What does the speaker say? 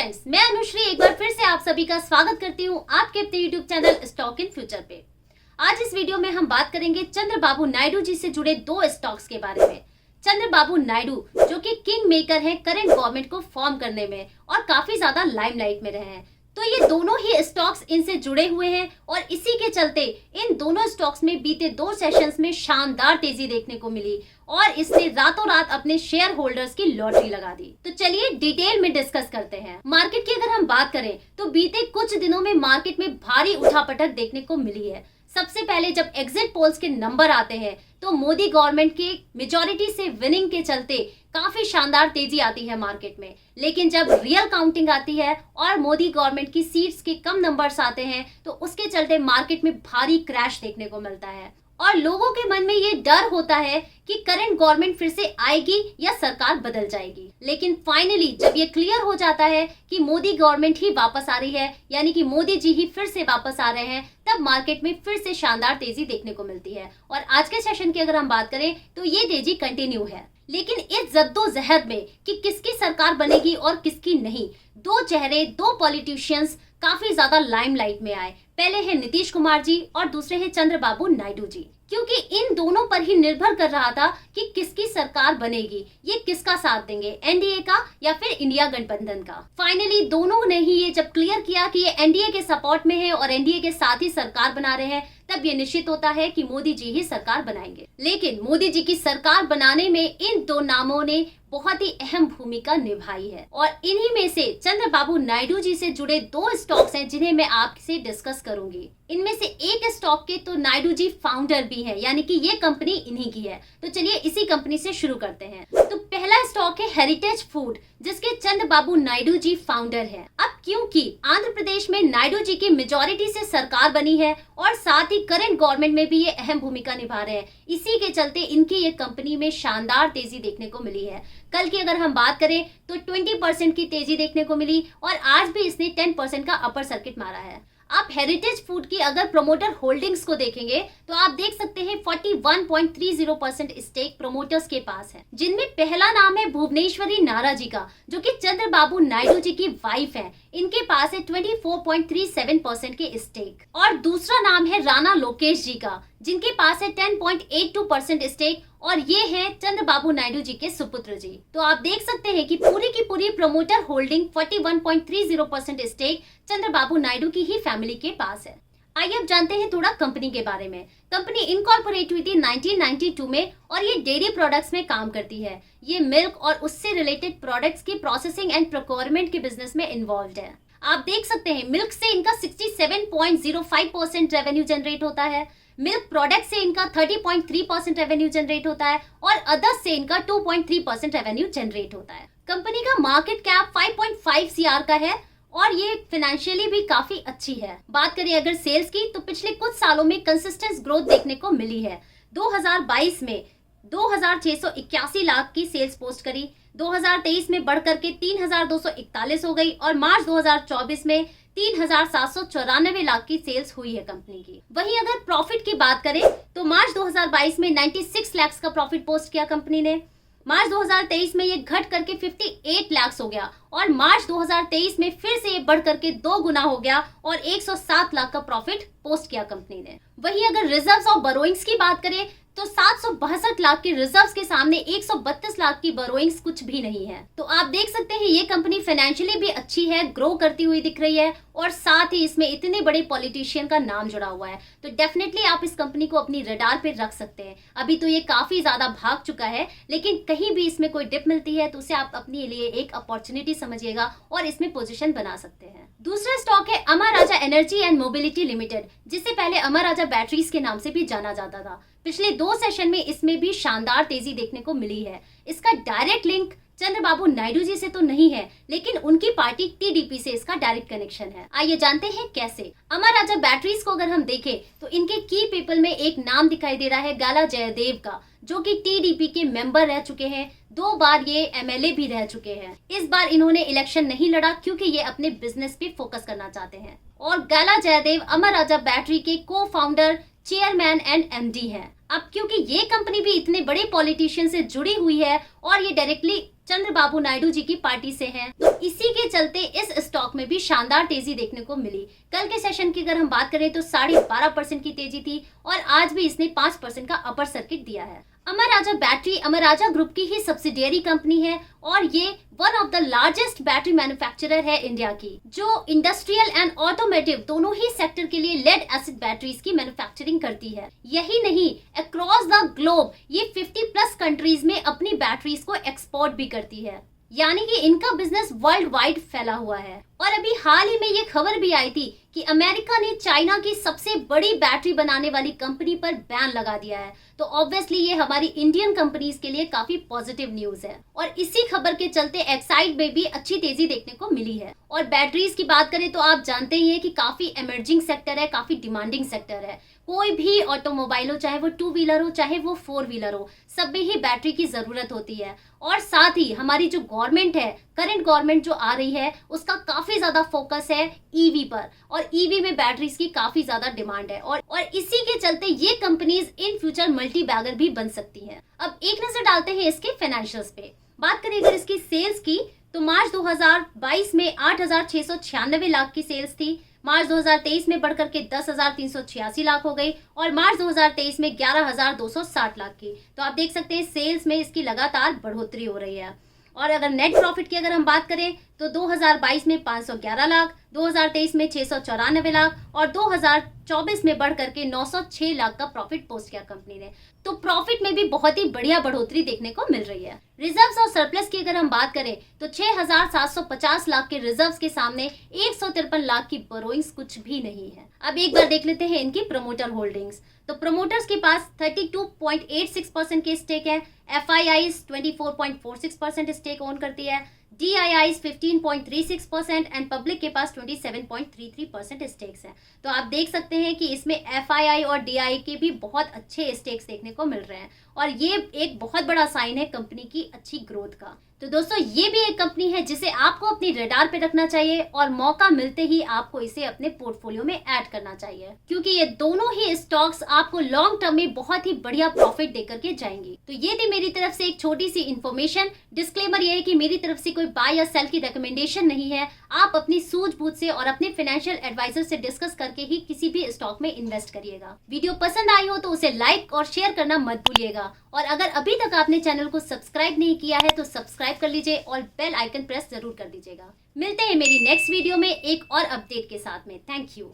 Friends, मैं अनुश्री एक बार फिर से आप सभी का स्वागत करती हूँ आपके अपने YouTube channel stock in future पे। आज इस वीडियो में हम बात करेंगे चंद्रबाबू नायडू जी से जुड़े दो स्टॉक्स के बारे में। चंद्रबाबू नायडू जो कि किंग मेकर हैं करंट गवर्नमेंट को फॉर्म करने में और काफी ज्यादा लाइमलाइट में रहे हैं, तो ये दोनों ही स्टॉक्स इनसे जुड़े हुए हैं और इसी के चलते इन दोनों स्टॉक्स में बीते दो सेशंस में शानदार तेजी देखने को मिली और इसने रातों रात अपने शेयर होल्डर्स की लॉटरी लगा दी। तो चलिए डिटेल में डिस्कस करते हैं। मार्केट की अगर हम बात करें तो बीते कुछ दिनों में मार्केट में भारी उठापटक देखने को मिली है। सबसे पहले जब एग्जिट पोल्स के नंबर आते हैं तो मोदी गवर्नमेंट के मेजॉरिटी से विनिंग के चलते काफी शानदार तेजी आती है मार्केट में, लेकिन जब रियल काउंटिंग आती है और मोदी गवर्नमेंट की सीट्स के कम नंबर्स आते हैं तो उसके चलते मार्केट में भारी क्रैश देखने को मिलता है और लोगों के मन में ये डर होता है कि करंट गवर्नमेंट फिर से आएगी या सरकार बदल जाएगी। लेकिन फाइनली जब ये क्लियर हो जाता है कि मोदी गवर्नमेंट ही वापस आ रही है, यानी कि मोदी जी ही फिर से वापस आ रहे हैं, तब मार्केट में फिर से शानदार तेजी देखने को मिलती है। और आज के सेशन की अगर हम बात करें तो ये तेजी कंटिन्यू है। लेकिन इस जद्दोजहद में कि किसकी सरकार बनेगी और किसकी नहीं, दो चेहरे, दो पॉलिटिशियंस काफी ज्यादा लाइमलाइट में आए। पहले है नीतीश कुमार जी और दूसरे हैं चंद्रबाबू नायडू जी, क्योंकि इन दोनों पर ही निर्भर कर रहा था कि किसकी सरकार बनेगी, ये किसका साथ देंगे, एनडीए का या फिर इंडिया गठबंधन का। फाइनली दोनों ने ही ये जब क्लियर किया कि ये एनडीए के सपोर्ट में है और एनडीए के साथ ही सरकार बना रहे हैं, तब ये निश्चित होता है कि मोदी जी ही सरकार बनाएंगे। लेकिन मोदी जी की सरकार बनाने में इन दो नामों ने बहुत ही अहम भूमिका निभाई है और इन्हीं में से चंद्रबाबू नायडू जी से जुड़े दो स्टॉक्स हैं जिन्हें मैं आपसे डिस्कस करूंगी। इनमें से एक स्टॉक के तो नायडू जी फाउंडर भी हैं, यानी कि ये कंपनी इन्हीं की है। तो चलिए इसी कंपनी से शुरू करते हैं। तो पहला स्टॉक है हेरिटेज फूड, जिसके चंद्रबाबू नायडू जी फाउंडर हैं। अब क्योंकि आंध्र प्रदेश में नायडू जी की मेजॉरिटी से सरकार बनी है और साथ ही करंट गवर्नमेंट में भी ये अहम भूमिका निभा रहे हैं, इसी के चलते इनकी ये कंपनी में शानदार तेजी देखने को मिली है। कल की अगर हम बात करें तो 20% की तेजी देखने को मिली और आज भी इसने 10% का अपर सर्किट मारा है। आप हेरिटेज फूड की अगर प्रमोटर होल्डिंग्स को देखेंगे तो आप देख सकते हैं 41.30% स्टेक प्रमोटर्स के पास है, जिनमें पहला नाम है भुवनेश्वरी नारा जी का, जो कि चंद्रबाबू नायडू जी की वाइफ है। इनके पास है 24.37% के स्टेक। और दूसरा नाम है राणा लोकेश जी का, जिनके पास है 10.82% स्टेक और ये है चंद्रबाबू नायडू जी के सुपुत्र जी। तो आप देख सकते हैं कि पूरी की पूरी promoter holding 41.30% stake Chandrababu Naidu की ही फैमिली के पास है। आइए अब जानते हैं थोड़ा कंपनी के बारे में। कंपनी इनकॉर्पोरेट हुई थी 1992 में और ये डेयरी प्रोडक्ट्स में काम करती है। ये मिल्क और उससे रिलेटेड प्रोडक्ट्स की प्रोसेसिंग एंड प्रोक्योरमेंट के बिजनेस में इन्वॉल्व है। आप देख सकते हैं मिल्क से इनका 67.05% रेवेन्यू जनरेट होता है, मिल्क प्रोडक्ट से इनका 30.3% रेवेन्यू जनरेट होता है और अदर्स से इनका 2.3% रेवेन्यू जनरेट होता है। कंपनी का मार्केट कैप 5.5 CR का है और ये फाइनेंशियली भी काफी अच्छी है। बात करें अगर सेल्स की तो पिछले कुछ सालों में कंसिस्टेंट ग्रोथ देखने को मिली है। 2022 में 2681 लाख की सेल्स पोस्ट करी, 2023 में बढ़कर के 3241 हो गई और मार्च 2024 में 3794 लाख की सेल्स हुई है कंपनी की। वहीं अगर प्रॉफिट की बात करें तो मार्च 2022 में 96 लाख का प्रॉफिट पोस्ट किया कंपनी ने, मार्च 2023 में ये घट करके 58 लाख हो गया और मार्च 2023 में फिर से ये बढ़ करके 2 गुना हो गया और 107 लाख का प्रॉफिट पोस्ट किया कंपनी ने। वहीं अगर रिजर्व्स और बोरोइंग्स की बात करें तो 762 लाख के रिजर्व्स के सामने 132 लाख की बोरोइंग्स कुछ भी नहीं है। तो आप देख सकते हैं ये कंपनी फाइनेंशियली भी अच्छी है, ग्रो करती हुई दिख रही है और साथ ही इसमें इतने बड़े पॉलिटिशियन का नाम जुड़ा हुआ है। तो डेफिनेटली आप इस कंपनी को अपनी रडार पे रख सकते हैं। अभी तो ये काफी ज्यादा भाग चुका है, लेकिन कहीं भी इसमें कोई डिप मिलती है तो उसे आप अपने लिए एक अपॉर्चुनिटी समझिएगा और इसमें पोजीशन बना सकते हैं। दूसरा स्टॉक है अमर राजा एनर्जी एंड मोबिलिटी लिमिटेड, जिसे पहले अमर राजा बैटरीज के नाम से भी जाना जाता था। पिछले 2 सेशन में इसमें भी शानदार तेजी देखने को मिली है। इसका डायरेक्ट लिंक चंद्रबाबू नायडू जी से तो नहीं है, लेकिन उनकी पार्टी टीडीपी से इसका डायरेक्ट कनेक्शन है। आइए जानते हैं कैसे। अमर राजा बैटरीज को अगर हम देखें तो इनके की पीपल में एक नाम दिखाई दे रहा है गाला जयदेव का, जो कि टीडीपी के मेंबर रह चुके हैं। 2 बार ये एमएलए भी रह चुके हैं। इस बार इन्होंने इलेक्शन नहीं लड़ा क्योंकि ये अपने बिजनेस पे फोकस करना चाहते हैं। और गाला जयदेव अमर राजा बैटरी के को फाउंडर, चेयरमैन एंड एमडी हैं। अब क्योंकि ये कंपनी भी इतने बड़े पॉलिटिशियन से जुड़ी हुई है और ये डायरेक्टली चंद्रबाबू नायडू जी की पार्टी से हैं, तो इसी के चलते इस स्टॉक में भी शानदार तेजी देखने को मिली। कल के सेशन की अगर हम बात करें तो 12.5% की तेजी थी और आज भी इसने 5% का अपर सर्किट दिया है। अमर राजा बैटरी अमर राजा ग्रुप की ही सब्सिडियरी कंपनी है और ये one of the largest battery manufacturer है इंडिया की, जो इंडस्ट्रियल एंड ऑटोमेटिव दोनों ही सेक्टर के लिए लेड एसिड बैटरीज की मैन्युफैक्चरिंग करती है। यही नहीं, अक्रॉस द ग्लोब ये 50+ कंट्रीज में अपनी बैटरीज को एक्सपोर्ट भी करती है, यानी कि इनका बिजनेस वर्ल्ड वाइड फैला हुआ है। और अभी हाल ही में ये खबर भी आई थी कि अमेरिका ने चाइना की सबसे बड़ी बैटरी बनाने वाली कंपनी पर बैन लगा दिया है। तो ऑब्वियसली ये हमारी इंडियन कंपनीज के लिए काफी पॉजिटिव न्यूज है और इसी खबर के चलते एक्साइड में भी अच्छी तेजी देखने को मिली है। और बैटरीज की बात करें तो आप जानते ही हैं कि काफी इमर्जिंग सेक्टर है, काफी डिमांडिंग सेक्टर है। कोई भी ऑटोमोबाइल हो, चाहे वो 2 व्हीलर हो चाहे वो 4 व्हीलर हो, सब में ही बैटरी की जरूरत होती है। और साथ ही हमारी जो गवर्नमेंट है, करंट गवर्नमेंट जो आ रही है, उसका काफी ज्यादा फोकस है ईवी पर और ईवी में बैटरीज की काफी ज्यादा डिमांड है और इसी के चलते ये companies in future multibagger भी बन सकती हैं। अब एक नजर डालते हैं इसके फाइनेंशियल्स पे। बात करें अगर इसकी सेल्स की तो मार्च 2022 में 8,696 लाख की सेल्स थी, मार्च 2023 में बढ़कर के 10,386 लाख हो गई और मार्च 2023 में 11,260 लाख की। तो आप देख सकते हैं सेल्स में इसकी लगातार बढ़ोतरी हो रही है। और अगर नेट प्रॉफिट की अगर हम बात करें तो 2022 में 511 लाख, 2023 में 694 लाख और 2024 में बढ़ करके 906 लाख का प्रॉफिट पोस्ट किया कंपनी ने। तो प्रॉफिट में भी बहुत ही बढ़िया बढ़ोतरी देखने को मिल रही है। रिजर्व्स और सरप्लस की अगर हम बात करें तो 6,750 लाख के रिजर्व्स के सामने 153 लाख की बोरोइंग्स कुछ भी नहीं है। अब एक बार देख लेते हैं इनकी प्रमोटर होल्डिंग्स। तो प्रमोटर्स के पास 32.86% के स्टेक है, FIIs 24.46% स्टेक ओन करती है, DIIs 15.36% एंड पब्लिक के पास 27.33% स्टेक्स है। तो आप देख सकते हैं कि इसमें FII और DII के भी बहुत अच्छे स्टेक्स देखने को मिल रहे हैं और ये एक बहुत बड़ा साइन है कंपनी की अच्छी ग्रोथ का। तो दोस्तों ये भी एक कंपनी है जिसे आपको अपनी रडार पे रखना चाहिए और मौका मिलते ही आपको इसे अपने पोर्टफोलियो में ऐड करना चाहिए, क्योंकि ये दोनों ही स्टॉक्स आपको लॉन्ग टर्म में बहुत ही बढ़िया प्रॉफिट देकर के जाएंगी। तो ये थी मेरी तरफ से एक छोटी सी इन्फॉर्मेशन। डिस्क्लेमर ये है कि मेरी तरफ से कोई बाय या सेल की रिकमेंडेशन नहीं है। आप अपनी सूझबूझ से और अपने फाइनेंशियल एडवाइजर से डिस्कस करके ही किसी भी स्टॉक में इन्वेस्ट करिएगा। वीडियो पसंद आई हो तो उसे लाइक और शेयर करना मत भूलिएगा और अगर अभी तक आपने चैनल को सब्सक्राइब नहीं किया है तो सब्सक्राइब कर लीजिए और बेल आइकन प्रेस जरूर कर दीजिएगा। मिलते हैं मेरी नेक्स्ट वीडियो में एक और अपडेट के साथ में। Thank you.